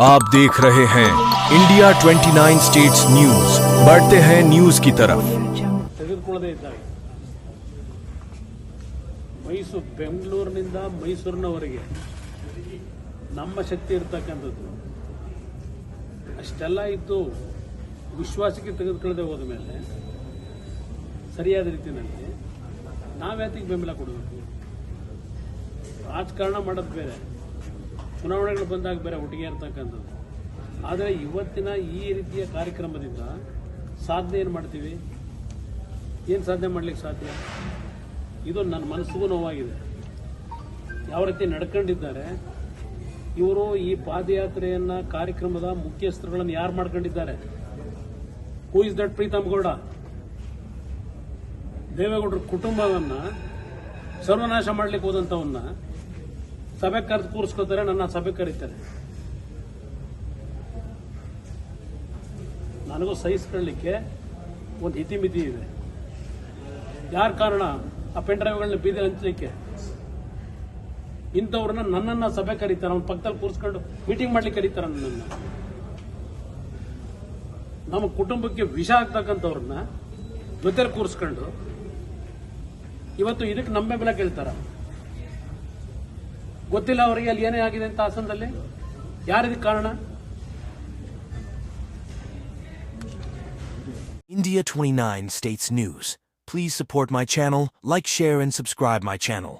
आप देख रहे हैं इंडिया 29 स्टेट्स न्यूज। बढ़ते हैं न्यूज की तरफ। ತೆಗೆದುಕೊಳ್ಳದೇ ಇದ್ದಾಗ ಬೆಂಗಳೂರಿನಿಂದ ಮೈಸೂರಿನವರೆಗೆ ನಮ್ಮ ಶಕ್ತಿ ಇರತಕ್ಕಂಥದ್ದು ಅಷ್ಟೆಲ್ಲ ಇದ್ದು ವಿಶ್ವಾಸಕ್ಕೆ ತೆಗೆದುಕೊಳ್ಳದೆ ಹೋದ ಮೇಲೆ ಸರಿಯಾದ ರೀತಿಯಲ್ಲಿ ನಾವ್ಯಾತಿಗೆ ಬೆಂಬಲ ಕೊಡಬೇಕು? ರಾಜಕಾರಣ ಮಾಡೋದು ಬೇರೆ, ಚುನಾವಣೆಗಳು ಬಂದಾಗ ಬೇರೆ ಒಟ್ಟಿಗೆ ಇರ್ತಕ್ಕಂಥದ್ದು. ಆದರೆ ಇವತ್ತಿನ ಈ ರೀತಿಯ ಕಾರ್ಯಕ್ರಮದಿಂದ ಸಾಧನೆ ಏನು ಮಾಡ್ತೀವಿ? ಏನು ಸಾಧನೆ ಮಾಡ್ಲಿಕ್ಕೆ ಸಾಧ್ಯ? ಇದು ನನ್ನ ಮನಸ್ಸಿಗೂ ನೋವಾಗಿದೆ. ಯಾವ ರೀತಿ ನಡ್ಕೊಂಡಿದ್ದಾರೆ ಇವರು. ಈ ಪಾದಯಾತ್ರೆಯನ್ನ ಕಾರ್ಯಕ್ರಮದ ಮುಖ್ಯಸ್ಥರುಗಳನ್ನು ಯಾರು ಮಾಡ್ಕೊಂಡಿದ್ದಾರೆ? Who is that Preetham Gowda? ದೇವೇಗೌಡರ ಕುಟುಂಬವನ್ನ ಸರ್ವನಾಶ ಮಾಡ್ಲಿಕ್ಕೆ ಹೋದಂಥವನ್ನ ಸಭೆ ಕರೆದು ಕೂರಿಸ್ಕೋತಾರೆ, ನನ್ನ ಸಭೆ ಕರೀತಾರೆ. ನನಗೂ ಸಹಿಸ್ಕೊಳ್ಳಿಕ್ಕೆ ಒಂದು ಇತಿಮಿತಿ ಇದೆ. ಯಾರ ಕಾರಣ ಆ ಪೆನ್ ಡ್ರೈವ್ಗಳನ್ನ ಬೀದಿ ಹಂಚಲಿಕ್ಕೆ? ಇಂಥವ್ರನ್ನ ನನ್ನನ್ನ ಸಭೆ ಕರೀತಾರೆ, ಅವ್ನ ಪಕ್ಕದಲ್ಲಿ ಕೂರಿಸ್ಕೊಂಡು ಮೀಟಿಂಗ್ ಮಾಡ್ಲಿಕ್ಕೆ ಕರೀತಾರೆ. ನನ್ನನ್ನು, ನಮ್ಮ ಕುಟುಂಬಕ್ಕೆ ವಿಷ ಆಗ್ತಕ್ಕಂಥವ್ರನ್ನ ಜೊತೆಲಿ ಕೂರಿಸ್ಕೊಂಡು ಇವತ್ತು ಇದಕ್ಕೆ ನಮ್ಮ ಬೆಂಬಲ ಕೇಳ್ತಾರ. ಗೊತ್ತಿಲ್ಲ ಅವರಿಗೆ ಅಲ್ಲಿ ಏನೇ ಆಗಿದೆ ಅಂತ ಹಾಸನದಲ್ಲಿ. ಯಾರಿದಕ್ಕೆ ಕಾರಣ? India 29 States News. Please support my channel, like, share and subscribe my channel.